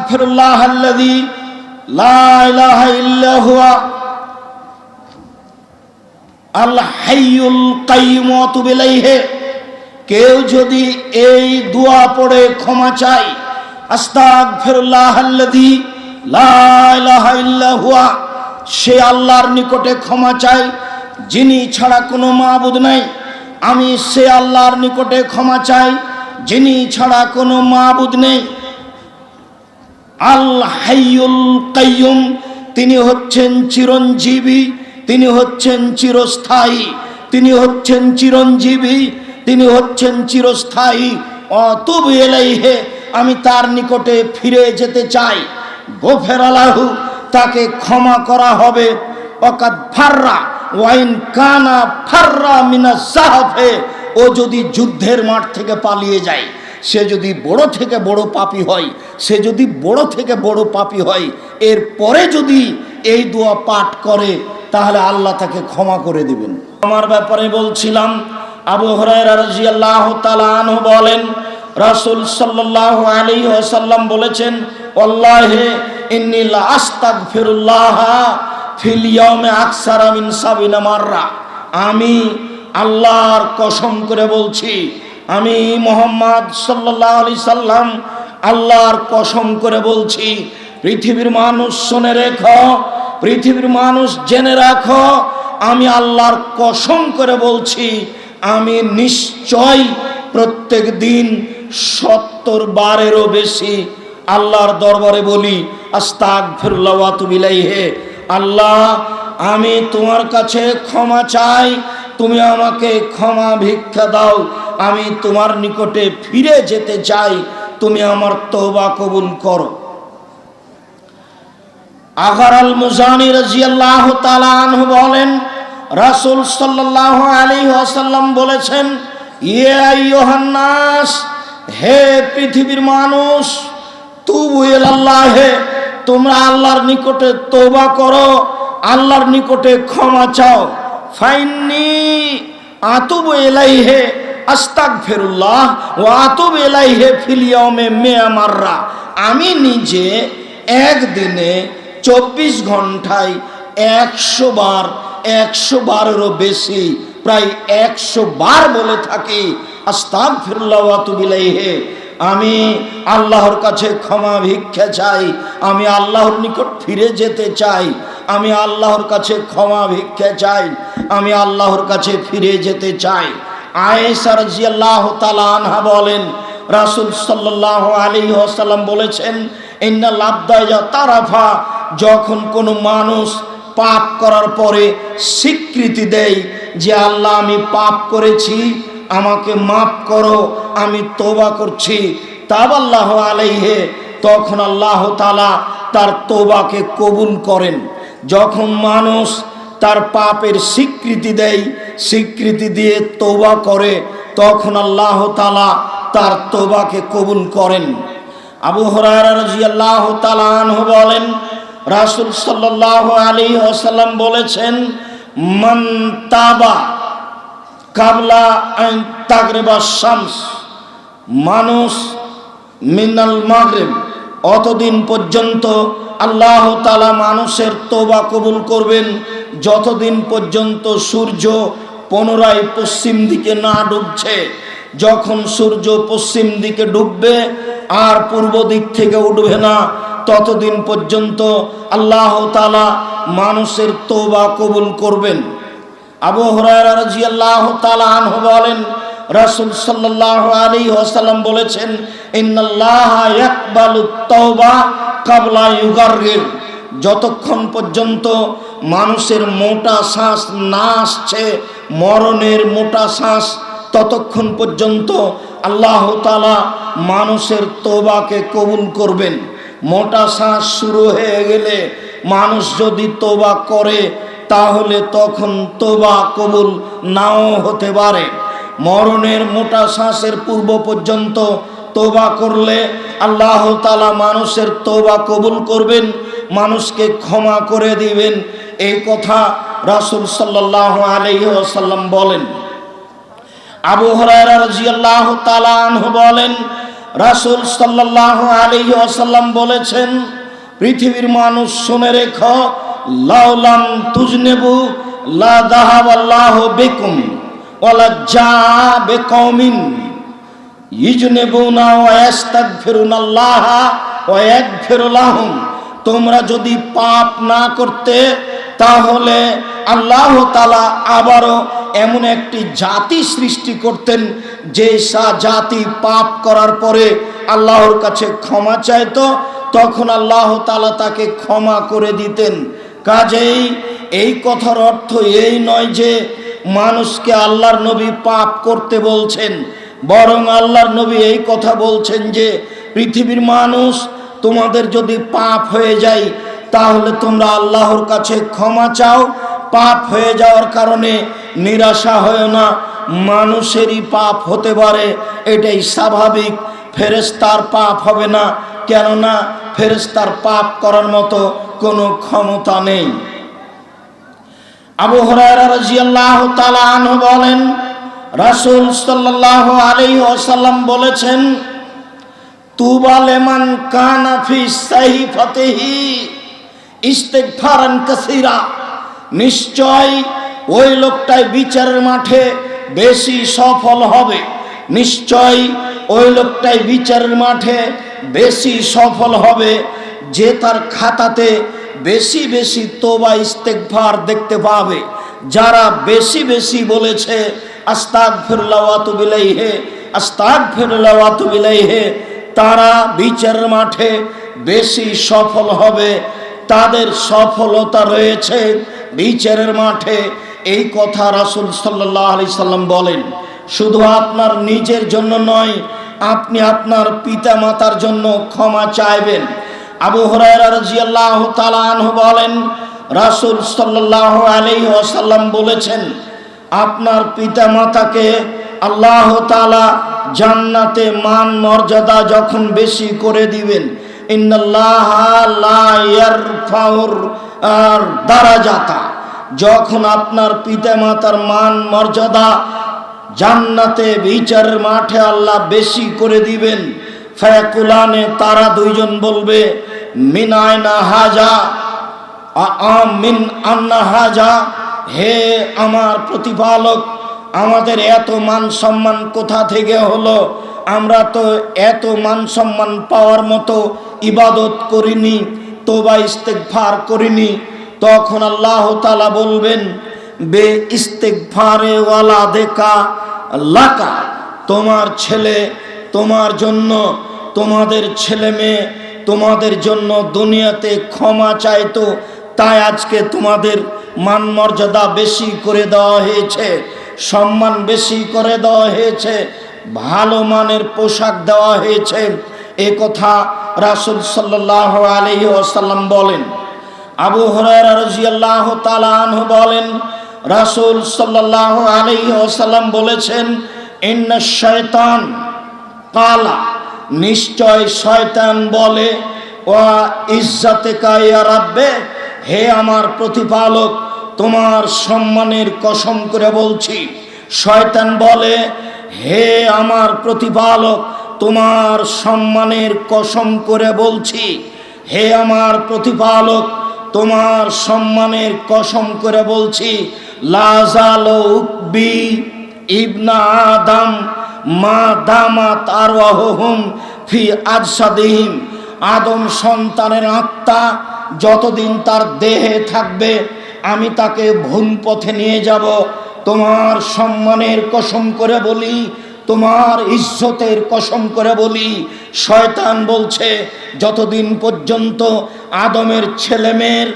আস্তাগফিরুল্লাহাল্লাযী লা ইলাহা ইল্লা হুয়া আল হাইয়ুল কাইয়্যুম ওয়া আতুবু ইলাইহি। কেউ যদি এই দোয়া পড়ে ক্ষমা চায়, আস্তাগফিরুল্লাহাল্লাযী লা ইলাহা ইল্লা হুয়া, সে আল্লাহর নিকটে ক্ষমা চায় যিনি ছাড়া কোনো মাবুদ নাই। আমি সে আল্লাহর নিকটে ক্ষমা চাই যিনি ছাড়া কোনো মাবুদ নেই। আল হাইয়ুল কাইয়্যুম, তিনি হচ্ছেন চিরঞ্জীবী, তিনি হচ্ছেন চিরস্থায়ী, তিনি হচ্ছেন চিরঞ্জীবী, তিনি হচ্ছেন চিরস্থায়ী। আতুবু ইলাইহি, আমি তার নিকটে ফিরে যেতে চাই। গফিরা লাহু, তাকে ক্ষমা করা হবে। ওয়াকাদ ফাররা ওয়াইন কানা ফাররা মিনাস সাহাফে, ও যদি যুদ্ধের মাঠ থেকে পালিয়ে যায়, সে যদি বড় থেকে বড় পাপী হয়, সে যদি বড় থেকে বড় পাপী হয়, এরপরে যদি এই দোয়া পাঠ করে তাহলে আল্লাহ তাকে ক্ষমা করে দিবেন। আমার ব্যাপারে বলছিলাম, আবু হুরায়রা রাদিয়াল্লাহু তাআলা আনহু বলেন, রাসূল সাল্লাল্লাহু আলাইহি ওয়াসাল্লাম বলেছেন, ওয়াল্লাহি ইন্নী লা আস্তাগফিরুল্লাহ ফিল ইয়াউমি আকসারা মিন ৭০ মাররা। আমি আল্লাহর কসম করে বলছি, আমি মুহাম্মদ সাল্লাল্লাহু আলাইহি সাল্লাম আল্লাহর কসম করে বলছি, পৃথিবীর মানুষ শুনে রেখো, পৃথিবীর মানুষ জেনে রাখো, আমি আল্লাহর কসম করে বলছি, আমি নিশ্চয় প্রত্যেক দিন ৭০ বারেরও বেশি আল্লাহর দরবারে বলি, আস্তাগফিরুল্লাহ ওয়া আতুবু ইলাইহি। আল্লাহ, আমি তোমার কাছে ক্ষমা চাই, তুমি আমাকে ক্ষমা ভিক্ষা দাও, আমি তোমার নিকটে ফিরে যেতে চাই, তুমি আমার তওবা কবুল করো। আগার আল মুজানি রাদিয়াল্লাহু তাআলা আনহু বলেন, রাসূল সাল্লাল্লাহু আলাইহি ওয়াসাল্লাম বলেছেন, ইয়া আইয়ুহান নাস, হে পৃথিবীর মানুষ, তুবু ইলাল্লাহ, তোমরা আল্লাহর নিকটে তওবা করো, আল্লাহর নিকটে ক্ষমা চাও। ফাইন্নি আতুবু ইলাইহি আস্তাগফিরুল্লাহ ওয়া আতুবু ইলাইহি ফিল ইয়াউমি মিয়া মাররা। আমি নিজে একদিনে 24 ঘন্টায় 100 বার, 100 বারেরও বেশি, প্রায় 100 বার বলে থাকি, আস্তাগফিরুল্লাহ ওয়া আতুবু ইলাইহি। আমি আল্লাহর কাছে ক্ষমা ভিক্ষা চাই, আমি আল্লাহর নিকট ফিরে যেতে চাই, আমি আল্লাহর কাছে ক্ষমা ভিক্ষা চাই, আমি আল্লাহর কাছে ফিরে যেতে চাই। আয়েশা রাদিয়াল্লাহু তাআলা আনহা বলেন, রাসূল সাল্লাল্লাহু আলাইহি ওয়াসাল্লাম বলেছেন, ইন্নাল আবদা ইয়াতারাফা, যখন কোনো মানুষ পাপ করার পরে স্বীকৃতি দেয় যে আল্লাহ আমি পাপ করেছি, আমাকে মাফ করো, আমি তওবা করছি, তাবাল্লাহু আলাইহি, তখন আল্লাহ তাআলা তার তওবাকে কবুল করেন। যখন মানুষ তার পাপের স্বীকৃতি দেয়, স্বীকৃতি দিয়ে তওবা করে, তখন আল্লাহ তাআলা তার তওবাকে কবুল করেন। আবু হুরায়রা রাদিয়াল্লাহু তাআলা আনহু বলেন, রাসূল সাল্লাল্লাহু আলাইহি ওয়াসাল্লাম বলেছেন, মান তাবা কাবলা আন তাগরিবা শামস, মানুষ মিনাল মাগরিব, অতদিন পর্যন্ত আল্লাহ তাআলা মানুষের তওবা কবুল করবেন যতদিন পর্যন্ত সূর্য পুনরায় পশ্চিম দিকে না ডুবছে। যখন সূর্য পশ্চিম দিকে ডুববে আর পূর্ব দিক থেকে উঠবে না, ততদিন পর্যন্ত আল্লাহ তাআলা মানুষের তওবা কবুল করবেন। আবু হুরায়রা রাদিয়াল্লাহু তাআলা আনহু বলেন, রাসূল সাল্লাল্লাহু আলাইহি ওয়াসাল্লাম বলেছেন, ইন্নাল্লাহা ইয়াকবালুত তাওবা কাবলা ইউগাররির, যতক্ষণ পর্যন্ত মানুষের মোটা শ্বাস না আসছে, মরণের মোটা শ্বাস, ততক্ষণ পর্যন্ত আল্লাহ তাআলা মানুষের তওবাকে কবুল করবেন। মোটা শ্বাস শুরু হয়ে গেলে মানুষ যদি তওবা করে তাহলে তখন তওবা কবুল নাও হতে পারে। মরণের মোটা শ্বাসের পূর্ব পর্যন্ত তওবা করলে আল্লাহ তাআলা মানুষের তওবা কবুল করবেন, মানুষকে ক্ষমা করে দিবেন, এই কথা রাসূল সাল্লাল্লাহু আলাইহি ওয়াসাল্লাম বলেন। আবু হুরায়রা রাদিয়াল্লাহু তাআলা আনহু বলেন, রাসূল সাল্লাল্লাহু আলাইহি ওয়াসাল্লাম বলেছেন, পৃথিবীর মানুষ শুনে রেখো, লাউলাম তুজনেবু লা যাহাবাল্লাহু বিকুম ওয়ালা জা বিকওমিন ইজনেবুনা ওয়া ইস্তাগফিরুনাল্লাহ ওয়া ইয়াগফিরু লাহুম। তোমরা যদি পাপ না করতে তাহলে আল্লাহ তাআলা আবারও এমন একটি জাতি সৃষ্টি করতেন যে জাতি পাপ করার পরে আল্লাহর কাছে ক্ষমা চাইতো, তখন আল্লাহ তাআলা তাকে ক্ষমা করে দিতেন। কাজেই এই কথার অর্থ এই নয় যে মানুষকে আল্লাহর নবী পাপ করতে বলছেন, বরং আল্লাহর নবী এই কথা বলছেন যে পৃথিবীর মানুষ, তোমাদের যদি পাপ হয়ে যায় তাহলে তোমরা আল্লাহর কাছে ক্ষমা চাও। পাপ হয়ে যাওয়ার কারণে নিরাশা হয় না, মানুষেরই পাপ হতে পারে, এটাই স্বাভাবিক। ফেরেশতার পাপ হবে না, কেননা ফেরেশতার পাপ করার মতো কোনো ক্ষমতা নেই। আবু হুরায়রা রাদিয়াল্লাহু তাআলা আনহু বলেন, রাসূল সাল্লাল্লাহু আলাইহি ওয়াসাল্লাম বলেছেন, তুবা লিমান কানা ফি সাহিফাতিহি ইস্তিগফারান কাসীরা। নিশ্চয় ওই লোকটাই বিচারের মাঠে বেশি সফল হবে, নিশ্চয় ওই লোকটাই বিচারের মাঠে বেশি সফল হবে যে তার খাতাতে বেশি বেশি তওবা ইস্তিগফার দেখতে পাবে। যারা বেশি বেশি বলেছে আস্তাগফিরুল্লাহ ওয়া আতুবু ইলাইহি, আস্তাগফিরুল্লাহ ওয়া আতুবু ইলাইহি, তারা বিচারের মাঠে বেশি সফল হবে, তাদের সফলতা রয়েছে বিচারের মাঠে। এই কথা রাসূল সাল্লাল্লাহু আলাইহি সাল্লাম বলেন। শুধু আপনার নিজের জন্য নয়, আপনি আপনার পিতা মাতার জন্য ক্ষমা চাইবেন। আবু হুরায়রা রাদিয়াল্লাহু তাআলা আনহু বলেন, রাসূল সাল্লাল্লাহু আলাইহি ওয়াসাল্লাম বলেছেন, আপনার পিতা মাতাকে আল্লাহ তাআলা জান্নাতে মান মর্যাদা যখন বেশি করে দিবেন, ইন্নাল্লাহা লা ইয়ারফাউর দারাজাতা, যখন আপনার পিতা মাতার মান মর্যাদা জান্নাতে বিচারের মাঠে আল্লাহ বেশি করে দিবেন, ফায়াকুলানে, তারা দুইজন বলবে, মিন আয়না হাজা, মিন আন্না হাজা, হে আমার প্রতিপালক, আমাদের এত মান সম্মান কোথা থেকে হলো? আমরা তো এত মান সম্মান পাওয়ার মতো ইবাদত করিনি, তওবা ইস্তিগফার করিনি। তখন আল্লাহ তাআলা বলবেন, বে ইস্তিগফারে ওয়ালাদেকা লাকা, তোমার ছেলে তোমার জন্য, তোমাদের ছেলে মেয়ে তোমাদের জন্য দুনিয়াতে ক্ষমা চাইতো, তাই আজকে তোমাদের মান মর্যাদা বেশি করে দেওয়া হয়েছে, সম্মান বেশি করে দেওয়া হয়েছে, ভালো মানের পোশাক দেওয়া হয়েছে। এ কথা রাসূল সাল্লাল্লাহু আলাইহি ওয়াসাল্লাম বলেন। আবু হুরায়রা রাদিয়াল্লাহু তাআলা আনহু বলেন, রাসূল সাল্লাল্লাহু আলাইহি ওয়াসাল্লাম বলেছেন, ইন্নাশ শায়তান কালা, নিশ্চয় শয়তান বলে, ওয়া ইজ্জাতিকা ইয়া রাব্বে, হে আমার প্রতিপালক, তোমার সম্মানের কসম করে বলছি। শয়তান বলে, হে আমার প্রতিপালক, তোমার সম্মানের কসম করে বলছি, হে আমার প্রতিপালক, তোমার সম্মানের কসম করে বলছি, লা যালু উকবি ইবনা আদম মা দামাত আরওয়াহুম ফি আজসাদিহিম, আদম সন্তানের আত্মা যতদিন তার দেহে থাকবে আমি তাকে ভুল পথে নিয়ে যাব। তোমার সম্মানের কসম করে বলি, তোমার ইজ্জতের কসম করে বলি, শয়তান বলছে যতদিন পর্যন্ত আদমের ছেলেমেয়ের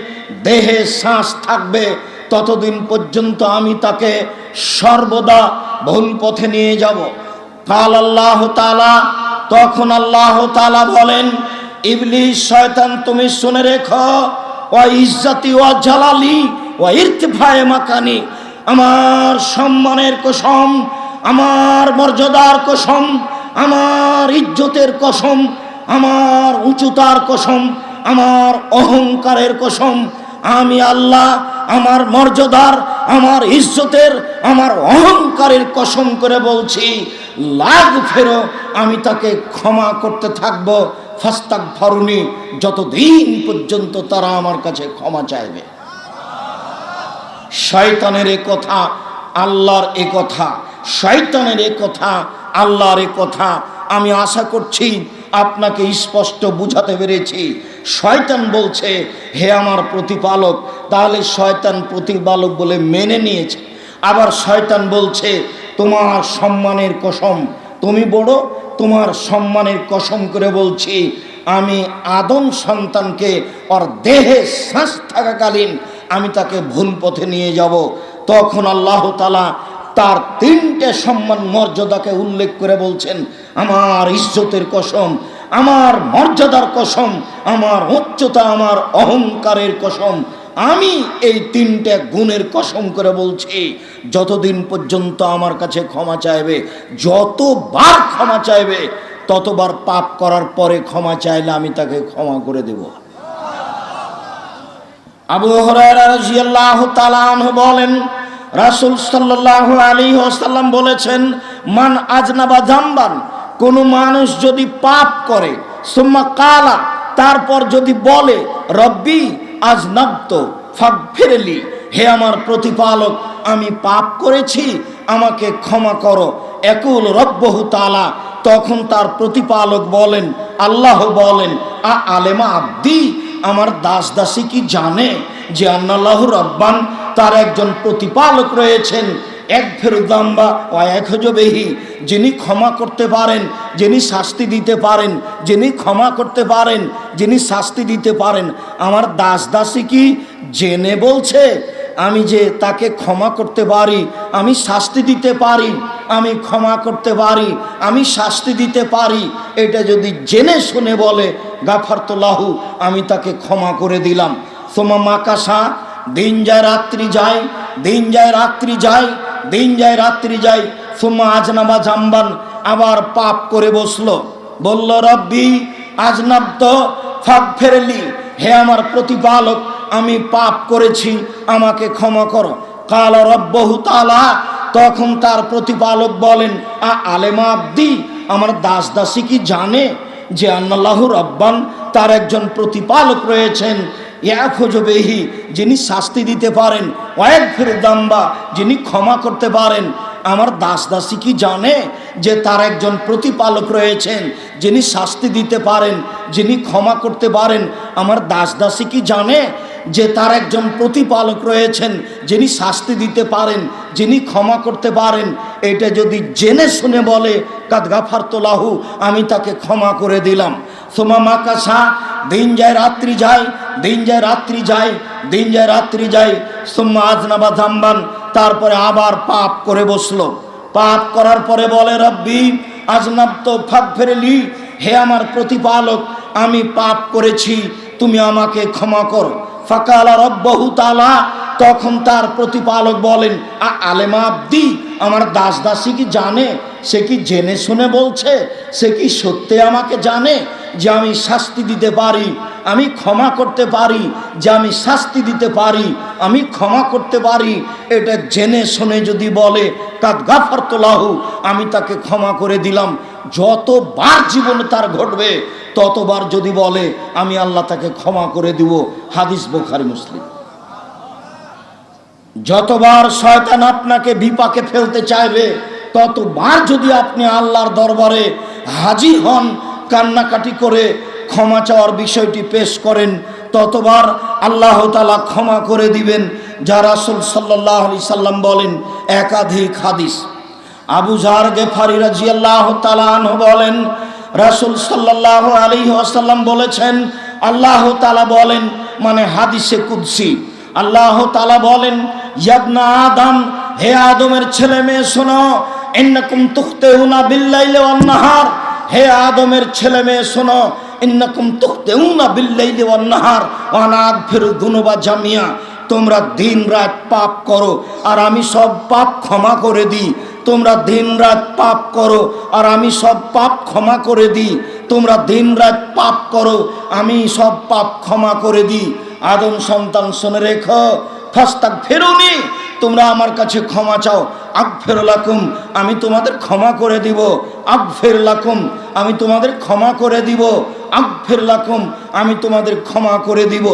দেহে শ্বাস থাকবে ততদিন পর্যন্ত আমি তাকে সর্বদা ভুল পথে নিয়ে যাব। কাল আল্লাহ তাআলা, তখন আল্লাহ তাআলা বলেন, ইবলিস, শয়তান, তুমি শুনে রেখো, ওয়া ইজ্জতি ওয়া জালালি ওয়া ইরতিফায়ে মাকানি, আমার সম্মানের কসম, আমার মর্যাদার কসম, আমার ইজ্জতের কসম, আমার উচ্চতার কসম, আমার অহংকারের কসম, আমি আল্লাহ আমার মর্যাদার, আমার ইজ্জতের, আমার অহংকারের কসম করে বলছি, লাগ ফেরো, আমি তাকে ক্ষমা করতে থাকব, ফাস্তাক ফারুনি, যতদিন পর্যন্ত তারা আমার কাছে ক্ষমা চাইবে। শয়তানের এ কথা, আল্লাহর এ কথা, শয়তানের এ কথা, আল্লাহর এ কথা। আমি আশা করছি আপনাকে স্পষ্ট বুঝাতে পেরেছি। শয়তান বলছে হে আমার প্রতিপালক, তাহলে শয়তান প্রতিপালক বলে মেনে নিয়েছে। আবার শয়তান বলছে তোমার সম্মানের কসম, তুমি বড়, তোমার সম্মানের কসম করে বলছি, আমি আদম সন্তানকে ওর দেহে শ্বাস থাকাকালীন আমি তাকে ভুল পথে নিয়ে যাব। তখন আল্লাহ তাআলা তার তিনটে সম্মান মর্যাদাকে উল্লেখ করে বলছেন, আমার ইজ্জতের কসম, আমার মর্যাদার কসম, আমার উচ্চতা, আমার অহংকারের কসম, আমি এই তিনটে গুণের কসম করে বলছি, যতদিন পর্যন্ত আমার কাছে ক্ষমা চাইবে, যতবার ক্ষমা চাইবে, ততবার পাপ করার পরে ক্ষমা চাইলে আমি তাকে ক্ষমা করে দেব। আবু হুরায়রা রাদিয়াল্লাহু তাআলা আনহু বলেন, রাসূল সাল্লাল্লাহু আলাইহি ওয়াসাল্লাম বলেছেন, মান আজনাবা যামবান, কোন মানুষ যদি পাপ করে, সুম্মা কালা, তারপর যদি বলে, রব্বি আজনাবতু ফাগফিরলি, হে আমার প্রতিপালক আমি পাপ করেছি, আমাকে ক্ষমা করো। একুল রব্বহু তাআলা, তখন তার প্রতিপালক বলেন, আল্লাহ বলেন, আলেমা আব্দি, আমার দাস দাসী কি জানে যে আন্নাল্লাহু রব্বান, তার একজন প্রতিপালক রয়েছেন, এক ফেরুদাম্বা ও এক হজবেহি, যিনি ক্ষমা করতে পারেন, যিনি শাস্তি দিতে পারেন, যিনি ক্ষমা করতে পারেন, যিনি শাস্তি দিতে পারেন। আমার দাস দাসী কি জেনে বলছে আমি যে তাকে ক্ষমা করতে পারি, আমি শাস্তি দিতে পারি, আমি ক্ষমা করতে পারি, আমি শাস্তি দিতে পারি, এটা যদি জেনে শুনে বলে গাফারতু লাহু, আমি তাকে ক্ষমা করে দিলাম। সোমা মাকাসা, দিন যায় রাত্রি যায়, দিন যায় রাত্রি যায়, দিন যায় রাত্রি যায়, সোমা আজনাবা জাম্বান, আবার পাপ করে বসলো, বলল রব্বি আজনাবতু ফাগফিরলি, হে আমার প্রতিপালক আমি পাপ করেছি, আমাকে ক্ষমা করো। কালা রব্বহু তাআলা, তখন তার প্রতিপালক বলেন, আলেমা আব্দি, আমার দাস দাসী কি জানে যে আন্নাল্লাহু রব্বান, তার একজন প্রতিপালক রয়েছেন, ইয়াখুজুবিহি, যিনি শাস্তি দিতে পারেন, ওয়াগফির দাম্বা, যিনি ক্ষমা করতে পারেন। আমার দাস দাসী কি জানে যে তার একজন প্রতিপালক রয়েছেন, যিনি শাস্তি দিতে পারেন, যিনি ক্ষমা করতে পারেন। আমার দাস দাসী কি জানে যে তার একজন প্রতিপালক রয়েছেন, যিনি শাস্তি দিতে পারেন, যিনি ক্ষমা করতে পারেন। এটা যদি জেনে শুনে বলে কাদ গাফারতু লাহু, আমি তাকে ক্ষমা করে দিলাম। সোমা মাকাসা, দিন যায় রাত্রি যায়, দিন যায় রাত্রি যায়, দিন যায় রাত্রি যায়, সোম্মা আজনাবা জাম্বান, তারপরে আবার পাপ করে বসলো। পাপ করার পরে বলে রব্বি আজনাবতু ফাগফিরলি, হে আমার প্রতিপালক আমি পাপ করেছি, তুমি আমাকে ক্ষমা করো। ফাকালা রব্বহু তাআলা, তখন তার প্রতিপালক বলেন, আলেমা আব্দি, আমার দাস দাসী কি জানে, সে কি জেনে শুনে বলছে, সে কি সত্যি আমাকে জানে যে আমি শাস্তি দিতে পারি, আমি ক্ষমা করতে পারি, যে আমি শাস্তি দিতে পারি, আমি ক্ষমা করতে পারি। এটা জেনে শুনে যদি বলে কাদ গাফারতু লাহু, আমি তাকে ক্ষমা করে দিলাম। যতবার জীবনে তার ঘটবে ততবার যদি বলে আমি আল্লাহ তাকে ক্ষমা করে দিব। হাদিস বুখারী মুসলিম। যতবার শয়তান আপনাকে বিপাকে ফেলতে চাইবে, ততবার যদি আপনি আল্লাহর দরবারে হাজির হন, কান্নাকাটি করে ক্ষমা চাওয়ার বিষয়টি পেশ করেন, ততবার আল্লাহ তাআলা ক্ষমা করে দিবেন। যা রাসূল সাল্লাল্লাহু আলাইহি সাল্লাম বলেন, একাধিক হাদিস। আবু যার গিফারী রাদিয়াল্লাহু তাআলা আনহু বলেন, রাসূল সাল্লাল্লাহু আলাইহি ওয়াসাল্লাম বলেছেন, আল্লাহ তাআলা বলেন, মানে হাদিসে কুদসি, আল্লাহ তাআলা বলেন, ইয়া আদম, হে আদমের ছেলে মেয়ে শোনো, ইন্নাকুম তুখতিউনা বিল্লাইলি ওয়ান নাহার, হে আদমের ছেলে মেয়ে শোনো, ইন্নাকুম তুখতিউনা বিল্লাইলি ওয়ান নাহার ওয়া আনা আগফিরু যুনুবা জামিয়া, তোমরা দিন রাত পাপ করো আর আমি সব পাপ ক্ষমা করে দিই। তোমরা দিন রাত পাপ করো আর আমি সব পাপ ক্ষমা করে দিই। তোমরা দিন রাত পাপ করো, আমি সব পাপ ক্ষমা করে দিই। আদম সন্তান শুনে রেখো, ফাস্তাগফিরুনি, তোমরা আমার কাছে ক্ষমা চাও, আগফির লাকুম, আমি তোমাদের ক্ষমা করে দিব। আগফির লাকুম, আমি তোমাদের ক্ষমা করে দিব। আগফির লাকুম, আমি তোমাদের ক্ষমা করে দিব।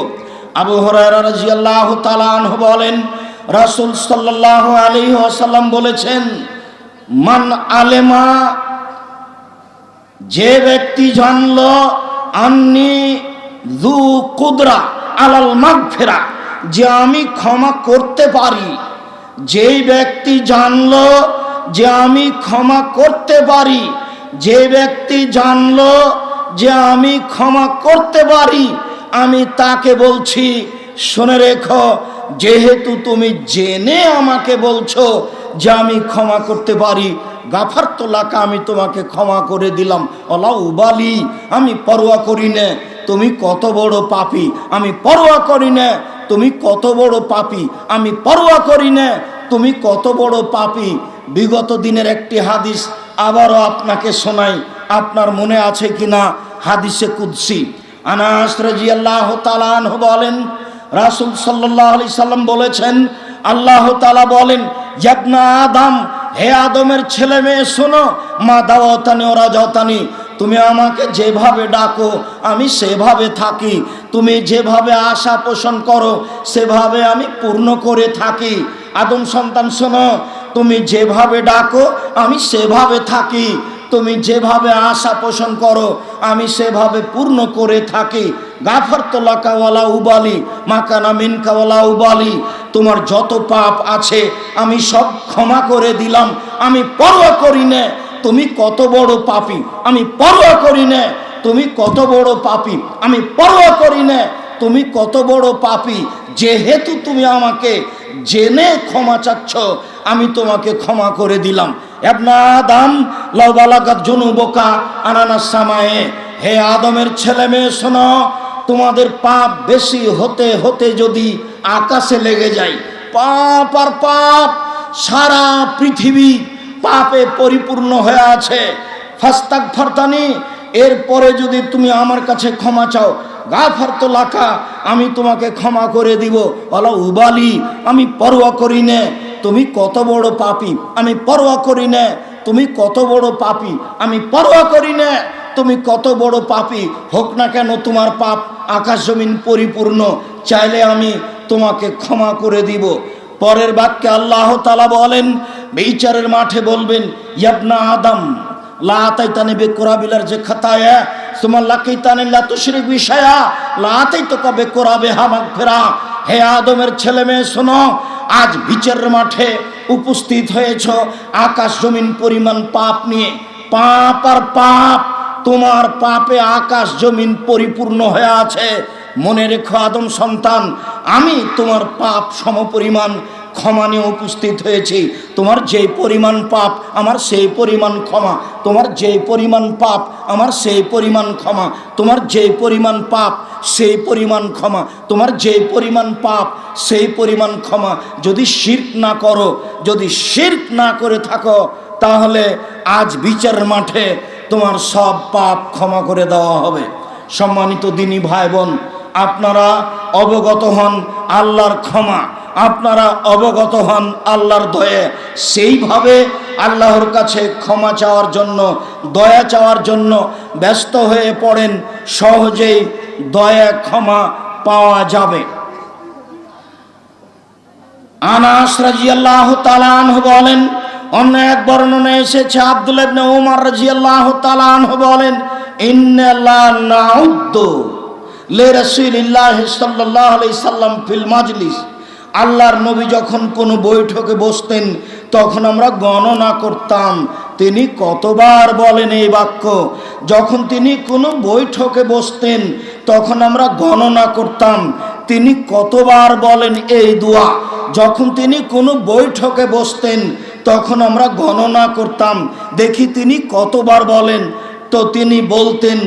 আবু হুরায়রা রাদিয়াল্লাহু তাআলা আনহু বলেন, রাসূল সাল্লাল্লাহু আলাইহি ওয়াসাল্লাম বলেছেন, মান আলেমা, যে ব্যক্তি জানলো আন্নি যু কুদরা আলাল মাগফিরা, যে আমি ক্ষমা করতে পারি, যেই ব্যক্তি জানলো যে আমি ক্ষমা করতে পারি, যে ব্যক্তি জানলো যে আমি ক্ষমা করতে পারি, আমি তাকে বলছি, শুনে রেখো, যেহেতু তুমি জেনে আমাকে বলছো যে আমি ক্ষমা করতে পারি, গাফারতু লাকা, আমি তোমাকে ক্ষমা করে দিলাম। ওলা উবালি, আমি পরোয়া করি না তুমি কত বড় পাপী, আমি পরোয়া করি না তুমি কত বড় পাপী, আমি পরোয়া করি না তুমি কত বড় পাপী। বিগত দিনের একটি হাদিস আবারও আপনাকে শোনাই, আপনার মনে আছে কিনা? হাদিসে কুদসি। আনাস রাদিয়াল্লাহু তাআলা আনহু বলেন, রাসূল সাল্লাল্লাহু আলাইহি সাল্লাম বলেছেন, আল্লাহ তাআলা বলেন, ইবনা আদম, হে আদমের ছেলে মেয়ে শোনো, মা দাওয়াতানি ওয়া রাজাতানি, তুমি আমাকে যেভাবে ডাকো আমি সেভাবে থাকি, তুমি যেভাবে আশা পোষণ করো সেভাবে আমি পূর্ণ করে থাকি। আদম সন্তান শোনো, তুমি যেভাবে ডাকো আমি সেভাবে থাকি, তুমি যেভাবে আশা পোষণ করো আমি সেভাবে পূর্ণ করে থাকি। গাফারতু লাকা ওয়ালা উবালি মাকানা মিনকা ওয়ালা উবালি, তোমার যত পাপ আছে আমি সব ক্ষমা করে দিলাম, আমি পরোয়া করি না তুমি কত বড় পাপী, আমি পরোয়া করি না তুমি কত বড় পাপী, আমি পরোয়া করি না তুমি কত বড় পাপী। যেহেতু তুমি আমাকে জেনে ক্ষমা চাচ্ছ, আমি তোমাকে ক্ষমা করে দিলাম। ইবনা আদম লাউ বালাগাত জুনুবুকা আনানাস সামায়ে, হে আদমের ছেলে মেয়ে শোনো, তোমাদের পাপ বেশি হতে হতে যদি আকাশে লেগে যায়, পাপ আর পাপ, সারা পৃথিবী পাপে পরিপূর্ণ হয়ে আছে, ফাস্তাগফারতানি, এরপরে যদি তুমি আমার কাছে ক্ষমা চাও, গাফারতু লাকা, আমি তোমাকে ক্ষমা করে দিব। ওয়ালা উবালি, আমি পরোয়া করি না তুমি কত বড় পাপী, আমি পরোয়া করি না তুমি কত বড় পাপী, আমি পরোয়া করি না তুমি কত বড় পাপী হোক না কেন তোমার পাপ আকাশ জমিন পরিপূর্ণ, চাইলে আমি তোমাকে ক্ষমা করে দিব। পরের বাক্যে আল্লাহ তাআলা বলেন, বিচারের মাঠে বলবেন, ইবনা আদম লা আতাইতানি বিকুরাবিলার যে খাতায়া সুমা লাকিতানি লা তুশরিক বিশায়া লা আতাইতুকা বিকুরাবিহা মাগফিরা, হে আদমের ছেলে মেয়ে শোনো, আজ বিচারের মাঠে উপস্থিত হয়েছ আকাশ জমিন পরিমাণ পাপ নিয়ে, পাপ আর পাপ, তোমার পাপে আকাশ জমিন পরিপূর্ণ হয়ে আছে। মনে রেখো আদম সন্তান, আমি তোমার পাপ সমপরিমাণ ক্ষমা নিয়ে উপস্থিত হয়েছি। তোমার যেই পরিমাণ পাপ আমার সেই পরিমাণ ক্ষমা, তোমার যেই পরিমাণ পাপ আমার সেই পরিমাণ ক্ষমা, তোমার যেই পরিমাণ পাপ সেই পরিমাণ ক্ষমা, তোমার যেই পরিমাণ পাপ সেই পরিমাণ ক্ষমা। যদি শিরক না করো, যদি শিরক না করে থাকো, তাহলে আজ বিচারের মাঠে তোমার সব পাপ ক্ষমা করে দেওয়া হবে। সম্মানিত দিনী ভাই বোন, আপনারা অবগত হন আল্লাহর ক্ষমা, আপনারা অবগত হন আল্লাহর দয়া, সেইভাবে আল্লাহর কাছে ক্ষমা চাওয়ার জন্য, দয়া চাওয়ার জন্য ব্যস্ত হয়ে পড়েন, সহজেই দয়া ক্ষমা পাওয়া যাবে। আনাস রাদিয়াল্লাহু তাআলা আনহু বলেন, অন্য এক বর্ণনায় এসেছে, আব্দুল্লাহ ইবনে উমর রাদিয়াল্লাহু তাআলা আনহু বলেন, ইন্না লা নাউদ্দু লিরাসূলিল্লাহি সাল্লাল্লাহু আলাইহি সাল্লাম ফিল মাজলিস, আল্লাহর নবী যখন কোনো বৈঠকে বসতেন তখন আমরা গণনা করতাম তিনি কতবার বলেন এই বাক্য। যখন তিনি কোনো বৈঠকে বসতেন তখন আমরা গণনা করতাম তিনি কতবার বলেন এই দোয়া। যখন তিনি কোনো বৈঠকে বসতেন তখন আমরা গণনা করতাম দেখি তিনি কতবার বলেন। তো তিনি বলতেন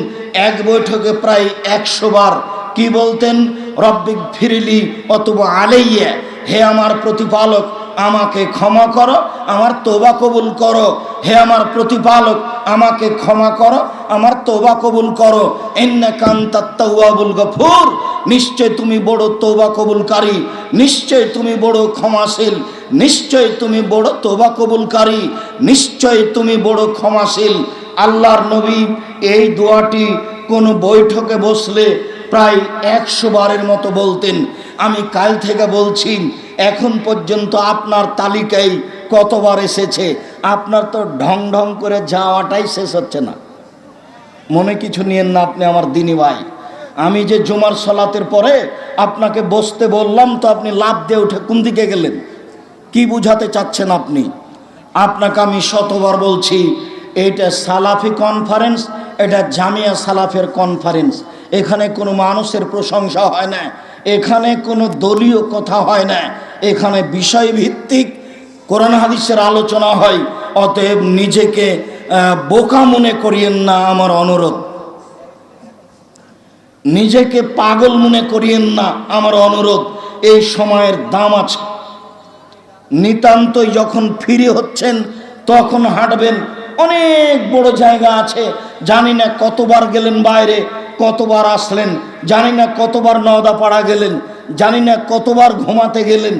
এক বৈঠকে প্রায় 100 বার। কি বলতেন? রব্বিক ফিরলি অথবা আলাইয়া, হে আমার প্রতিপালক আমাকে ক্ষমা করো, আমার তওবা কবুল করো। হে আমার প্রতিপালক আমাকে ক্ষমা করো, আমার তওবা কবুল করো। ইন্নাকা আনতাত তাওয়াবুল গফুর, নিশ্চয় তুমি বড় তওবা কবুলকারী, নিশ্চয় তুমি বড় ক্ষমাশীল। নিশ্চয় তুমি বড় তওবা কবুলকারী, নিশ্চয় তুমি বড় ক্ষমাশীল। আল্লাহর নবী এই দোয়াটি কোনো বৈঠকে বসলে প্রায় 100 বারের মতো বলতেন। আমি কাল থেকে বলছি, এখন পর্যন্ত আপনার তালিকায় কতবার এসেছে? আপনার তো ঢং ঢং করে যাওয়াটাই শেষ হচ্ছে না। মনে কিছু নিয়েন না আপনি আমার দিনী ভাই। আমি যে জুমার সালাতের পরে আপনাকে বসতে বললাম, তো আপনি লাফ দিয়ে উঠে কোন দিকে গেলেন? কি বুঝাতে চাচ্ছেন আপনি? আপনাকে আমি শতবার বলছি, এটা সালাফি কনফারেন্স, এটা জামিয়া সালাফের কনফারেন্স। এখানে কোনো মানুষের প্রশংসা হয় না, এখানে কোনো দলীয় কথা হয় না, এখানে বিষয়ভিত্তিক কোরআন হাদিসের আলোচনা হয়। অতএব নিজেকে বোকা মনে করিয়েন না, আমার অনুরোধ। নিজেকে পাগল মনে করিয়েন না, আমার অনুরোধ। এই সময়ের দাম আছে। নিতান্তই যখন ফ্রি হচ্ছেন তখন হাঁটবেন। অনেক বড় জায়গা আছে, জানি না কতবার গেলেন বাইরে, কতবার আসলেন, জানি না কতবার নওদাপাড়া গেলেন, জানি না কতবার ঘুমাতে গেলেন।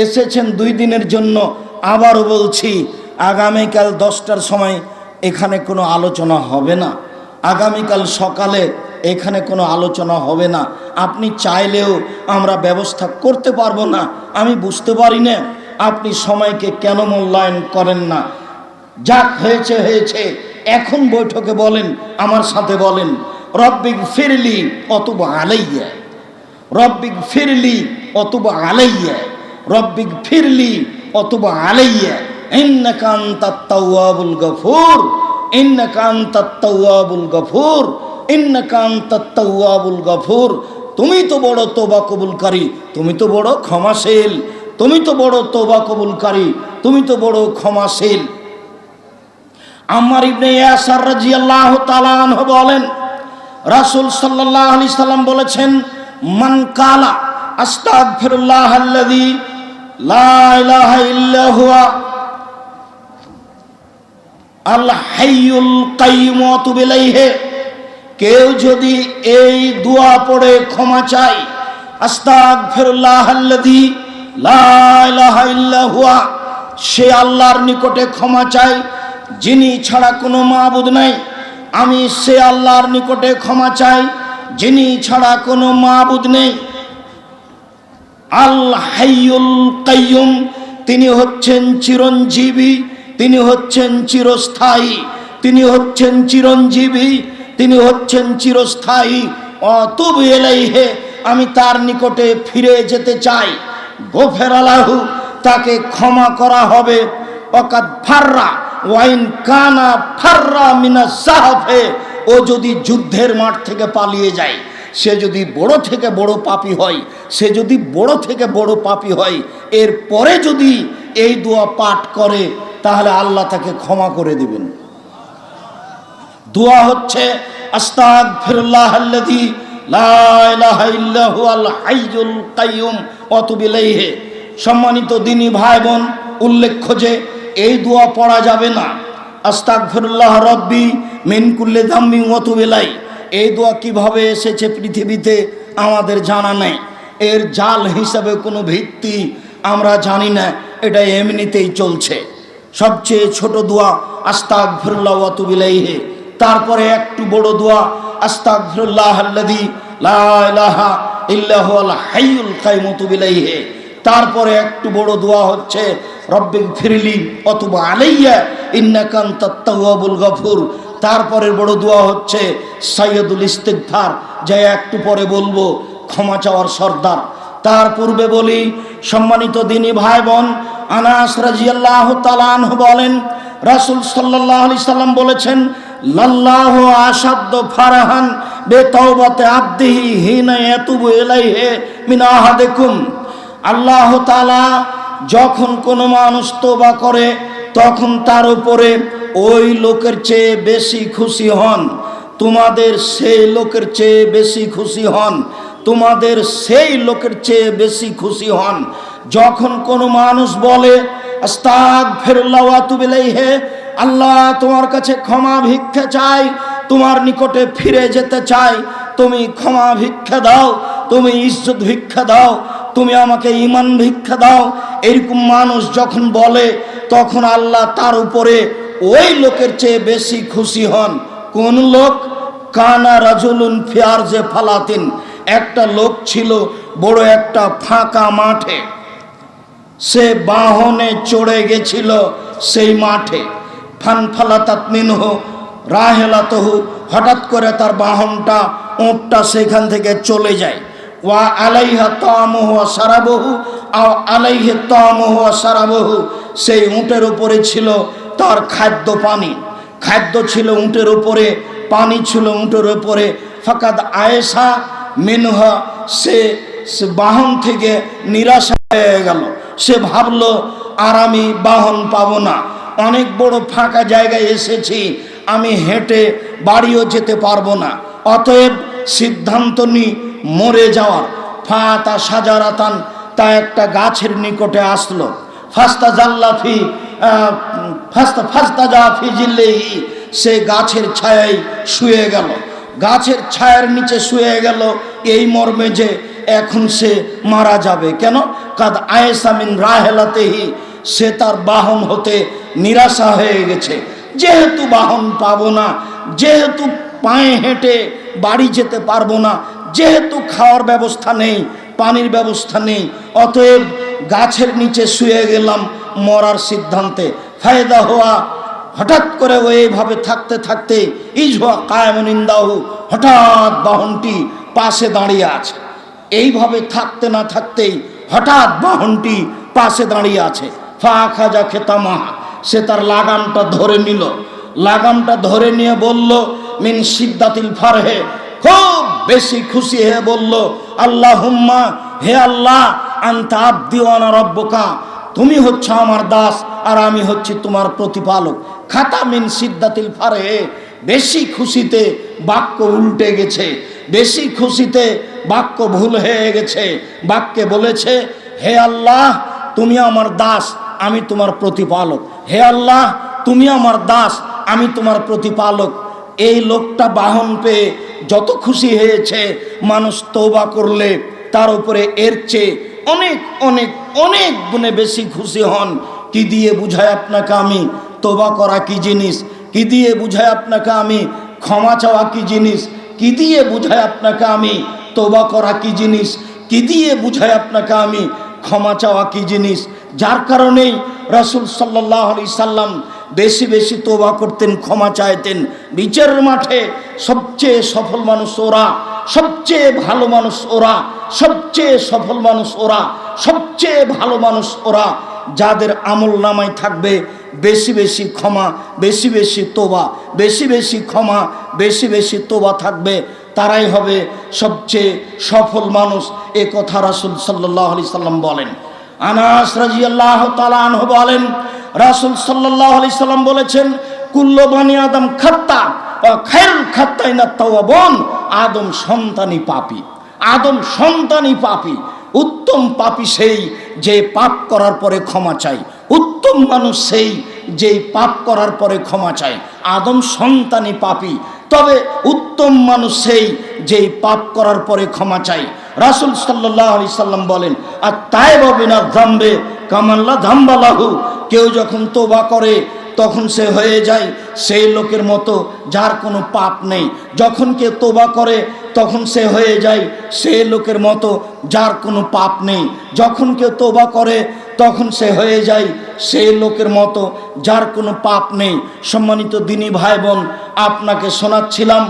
এসেছেন 2 দিনের জন্য। আবারও বলছি, আগামীকাল 10টার সময় এখানে কোনো আলোচনা হবে না। আগামীকাল সকালে এখানে কোনো আলোচনা হবে না। আপনি চাইলেও আমরা ব্যবস্থা করতে পারবো না। আমি বুঝতে পারি না আপনি সময়কে কেন মূল্যায়ন করেন না। যাক হয়েছে হয়েছে, এখন বৈঠকে বলেন, আমার সাথে বলেন, রব্বিক ফিরলি অতুবা আলাইয়া, রব্বিক ফিরলি অতুবা আলাইয়া, রব্বিক ফিরলি অতুবা আলাইয়া, ইন্নাকা আনতাত তাওয়াবুল গফুর, ইন্নাকা আনতাত তাওয়াবুল গফুর, ইন্নাকা আনতাত তাওয়াবুল গফুর। তুমি তো বড় তওবা কবুলকারী, তুমি তো বড় ক্ষমাশীল, তুমি তো বড় তওবা কবুলকারী, তুমি তো বড় ক্ষমাশীল। আম্মার ইবনে ইয়াসার রাদিয়াল্লাহু তাআলা আনহু বলেন, রাসূল সাল্লাল্লাহু আলাইহি সাল্লাম বলেছেন, মান কালা আস্তাগফিরুল্লাহাল্লাযী লা ইলাহা ইল্লা হুয়া আল হাইয়ুল কাইয়্যুম ওয়া তুব ইলাইহি, কেউ যদি এই দোয়া পড়ে ক্ষমা চায়, আস্তাগফিরুল্লাহাল্লাযী লা ইলাহা ইল্লা হুয়া, সে আল্লাহর নিকটে ক্ষমা চায় যিনি ছাড়া কোনো মাবুদ নাই। আমি সে আল্লাহর নিকটে ক্ষমা চাই যিনি ছাড়া কোনো মাবুদ নেই। আল হাইয়ুল কাইয়্যুম, তিনি হচ্ছেন চিরঞ্জীবী, তিনি হচ্ছেন চিরস্থায়ী, তিনি হচ্ছেন চিরঞ্জীবী, তিনি হচ্ছেন চিরস্থায়ী। অতুব ইলাইহি, আমি তার নিকটে ফিরে যেতে চাই। গফিরা লাহু, তাকে ক্ষমা করা হবে। ওয়াকাদ ফাররা ওয়াইন কানা ফাররা মিনাজ জাহফে, ও যদি যুদ্ধের মাঠ থেকে পালিয়ে যায়, সে যদি বড় থেকে বড় পাপী হয়, সে যদি বড় থেকে বড় পাপী হয়, এরপরে যদি এই দোয়া পাঠ করে, তাহলে আল্লাহ তাকে ক্ষমা করে দিবেন। দোয়া হচ্ছে আস্তাগফিরুল্লাহাল্লাযী লা ইলাহা ইল্লা হুয়াল হাইয়ুল কাইয়্যুম ওয়া তুব ইলাইহি। সম্মানিত দিনী ভাই বোন, উল্লেখ্য যে এই দোয়া পড়া যাবে না। আস্তাগফিরুল্লাহ রব্বি মিন কুল্লি যামবিন ওয়া তুব ইলাইহি, এই দোয়া কিভাবে এসেছে পৃথিবীতে আমাদের জানা নেই। এর জাল হিসাবে কোনো ভিত্তি আমরা জানি না, এটা এমনিতেই চলছে। সবচেয়ে ছোট দোয়া আস্তাগফিরুল্লাহ ওয়া তুব ইলাইহি, তারপরে একটু বড় দোয়া আস্তাগফিরুল্লাহাল্লাযী লা ইলাহা ইল্লা হুয়াল হাইয়ুল কাইয়্যুম ওয়া তুব ইলাইহি, তারপরে একটু বড় দোয়া হচ্ছে রব্বিক ফিরলি ওয়া তুব আলাইয়া ইন্নাকা আনতাত তাওয়াবুল গফুর, তারপরে বড় দোয়া হচ্ছে সাইয়্যিদুল ইস্তিগফার, যা একটু পরে বলবো, ক্ষমা চাওয়ার সর্দার। তার পূর্বে বলি, সম্মানিত দিনী ভাই বোন, আনাস রাদিয়াল্লাহু তাআলা আনহু বলেন, রাসূল সাল্লাল্লাহু আলাইহি সাল্লাম বলেছেন, লাল্লাহু আশাদ্দু ফারাহান বিতাওবাতি আবদিহি হিনা ইয়াতুবু ইলাইহি মিন আহাদিকুম, আল্লাহ তাআলা যখন কোনো মানুষ তওবা করে তখন তার উপরে ওই লোকের চেয়ে বেশি খুশি হন, তোমাদের সেই লোকের চেয়ে বেশি খুশি হন, তোমাদের সেই লোকের চেয়ে বেশি খুশি হন। যখন কোনো মানুষ বলে আস্তাগফিরুল্লাহ ওয়া তুব ইলাইহি, আল্লাহ তোমার কাছে ক্ষমা ভিক্ষা চাই, তোমার নিকটে ফিরে যেতে চাই, তুমি ক্ষমা ভিক্ষা দাও, তুমি ইজ্জত ভিক্ষা দাও, তুমি আমাকে ঈমান ভিক্ষা দাও, এরকম মানুষ যখন বলে তখন আল্লাহ তার উপরে ওই লোকের চেয়ে বেশি খুশি হন। কোন লোক? কানা রাজুলুন ফিয়ারজে ফালাতিন, একটা লোক ছিল বড় একটা ফাঁকা মাঠে, সে বাহনে চড়ে গেছিল সেই মাঠে। ফানফালাতাত মিনহু রাহেলাতহু, হঠাৎ করে তার বাহনটা, ওঁটটা সেখান থেকে চলে যায়। ওয়া আলাইহা তামুহু ওয়া সারাবহু আও আলাইহি তামুহু ওয়া সারাবহু, সেই উটের উপরে ছিল তার খাদ্য পানি, খাদ্য ছিল উটের উপরে, পানি ছিল উটের উপরে। ফাকাদ আয়েশা মিনহা, সে বাহন থেকে নিরাশা হয়ে গেল। সে ভাবলো আর আমি বাহন পাবো না, অনেক বড় ফাঁকা জায়গায় এসেছি, আমি হেঁটে বাড়িও যেতে পারবো না, অতএব সিদ্ধান্ত নি মরে যাওয়ার। ফাতা সাজারাতান, তা একটা গাছের নিকটে আসলো। ফাস্তা জাল্লাফি ফাস্তা জাফি জিল্লেহি, সে গাছের ছায়ায় শুয়ে গেল। গাছের ছায়ার নিচে শুয়ে গেল এই মর্মে যে এখন সে মারা যাবে। কেন? কাদ আয়েশা মিন রাহেলাতেহি, সে তার বাহন হতে নিরাশা হয়ে গেছে। যেহেতু বাহন পাবো না, যেহেতু পায়ে হেঁটে বাড়ি যেতে পারবো না, যেহেতু খাওয়ার ব্যবস্থা নেই, পানির ব্যবস্থা নেই, অতএব গাছের নিচে শুয়ে গেলাম মরার সিদ্ধান্তে। ফায়দা হওয়া, হঠাৎ করে এইভাবে থাকতে থাকতে ইজহুয়া কায়েমুন ইনদাহু, হঠাৎ বাহনটি পাশে দাঁড়িয়ে আছে। এইভাবে থাকতে না থাকতেই হঠাৎ বাহনটি পাশে দাঁড়িয়ে আছে। ফাখাজা খেতামাহা, সে তার লাগামটা ধরে নিল। লাগামটা ধরে নিয়ে বলল মিন শিদ্দাতিল ফারহে, খুব বেশি খুশি হয়ে বলল আল্লাহুম্মা, হে আল্লাহ, আনতা আবদি ওয়া আনা রাব্বুকা, তুমি হচ্ছে আমার দাস আর আমি হচ্ছি তোমার প্রতিপালক। খাতা মিন শিদ্দাতিল ফারহে, বেশি খুশিতে বাক্য উল্টে গেছে, বেশি খুশিতে বাক্য ভুল হয়ে গেছে। বাক্যে বলেছে হে আল্লাহ, তুমি আমার দাস, আমি তোমার প্রতিপালক। হে আল্লাহ, তুমি আমার দাস, আমি তোমার প্রতিপালক। এই লোকটা বাহন পেয়ে যত খুশি হয়েছে, মানুষ তওবা করলে তার উপরে এর চেয়ে অনেক অনেক অনেক গুণে বেশি খুশি হন। কি দিয়ে বুঝায় আপনাকে আমি তওবা করা কি জিনিস? কি দিয়ে বুঝায় আপনাকে আমি ক্ষমা চাওয়া কি জিনিস? কি দিয়ে বুঝায় আপনাকে আমি তওবা করা কি জিনিস? কি দিয়ে বুঝায় আপনাকে আমি ক্ষমা চাওয়া কি জিনিস? যার কারণেই রাসূল সাল্লাল্লাহু আলাইহি সাল্লাম বেশি বেশি তওবা করতেন, ক্ষমা চাইতেন। বিচারের মাঠে সবচেয়ে সফল মানুষ ওরা, সবচেয়ে ভালো মানুষ ওরা, সবচেয়ে সফল মানুষ ওরা, সবচেয়ে ভালো মানুষ ওরা, যাদের আমল নামায় থাকবে বেশি বেশি ক্ষমা, বেশি বেশি তোবা, বেশি বেশি ক্ষমা, বেশি বেশি তোবা থাকবে, তারাই হবে সবচেয়ে সফল মানুষ। এ কথা রাসূল সাল্লাল্লাহু আলাইহি সাল্লাম বলেন। আনাস রাদিয়াল্লাহু তাআলা আনহু বলেন, রাসূল সাল্লাল্লাহু আলাইহি সাল্লাম বলেছেন, কুল্লু বানি আদম খাত্তা ওয়া খায়রুল খাত্তাইনা তাওয়াবুন, আদম সন্তানই পাপী, আদম সন্তানই পাপী। উত্তম পাপী সেই যে পাপ করার পরে ক্ষমা চায়, উত্তম মানুষ সেই যে পাপ করার পরে ক্ষমা চায়। আদম সন্তানই পাপী, তবে উত্তম মানুষ সেই যে পাপ করার পরে ক্ষমা চায়। রাসূল সাল্লাল্লাহু আলাইহি সাল্লাম বলেন, আর তাইবা বিনা যামবে কামান লা যামবা লাহু, কেউ যখন তওবা করে তখন সে হয়ে যায় সেই লোকের মতো যার কোনো পাপ নেই। যখন কেউ তওবা করে তখন সে হয়ে যায় সেই লোকের মতো যার কোনো পাপ নেই। যখন কেউ তওবা করে তখন সে হয়ে যায় সেই লোকের মতো যার কোনো পাপ নেই। সম্মানিত দিনী ভাই বোন, আপনাকে শোনাচ্ছিলাম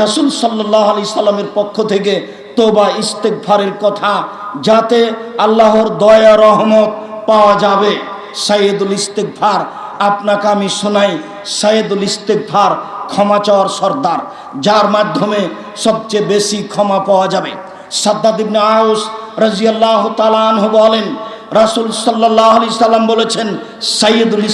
রাসূল সাল্লাল্লাহু আলাইহি সাল্লামের পক্ষ থেকে তওবা ইস্তেগফারের কথা, যাতে আল্লাহর দয়া রহমত পাওয়া যাবে। সাইয়্যিদুল ইস্তেগফার আপনাকে আমি শোনাই। সাইয়্যিদুল ইস্তেগফার ক্ষমা চাওয়ার সর্দার, যার মাধ্যমে সবচেয়ে বেশি ক্ষমা পাওয়া যাবে। সাদ্দাদ ইবনে আউস রাদিয়াল্লাহু তাআলা আনহু বলেন, রাসূল সাল্লাল্লাহু আলাইহি সাল্লাম বলেছেন, সাইয়্যিদুল